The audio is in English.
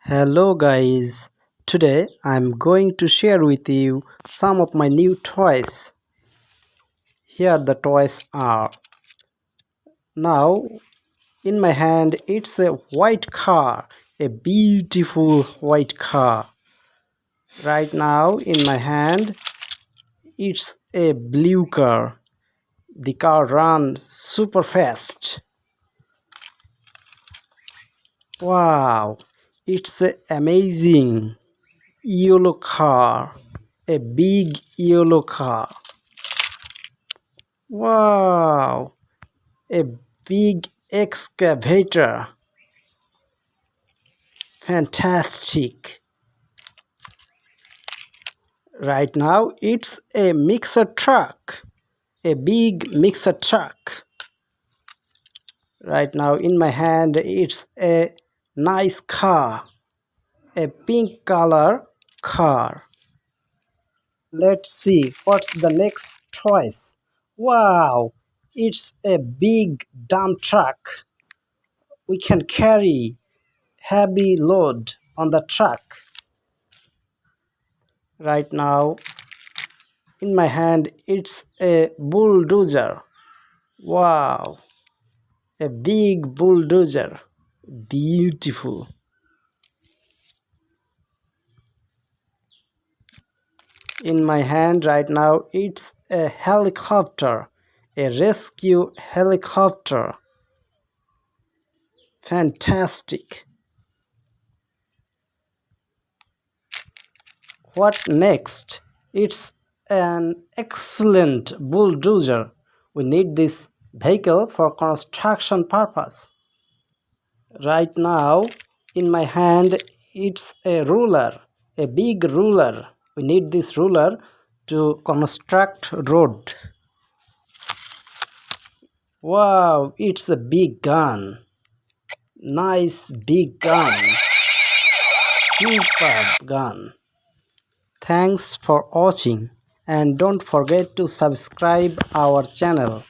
Hello guys, today I'm going to share with you some of my new toys. Here the toys are. Now in my hand it's a white car, a beautiful white car. Right now in my hand it's a blue car. The car runs super fast. Wow, it's amazing. Yellow car, a big yellow car. Wow, a big excavator. Fantastic. Right now it's a mixer truck, a big mixer truck. Right now in my hand it's a nice car, a pink color car. Let's see what's the next choice. Wow, it's a big dump truck. We can carry heavy load on the truck. Right now in my hand it's a bulldozer. Wow, a big bulldozer. Beautiful. In my hand right now it's a helicopter, a rescue helicopter. Fantastic. What next? It's an excellent bulldozer. We need this vehicle for construction purpose. Right now in my hand it's a ruler, a big ruler. We need this ruler to construct road. Wow, it's a big gun. Nice big gun. Superb gun. Thanks for watching and don't forget to subscribe our channel.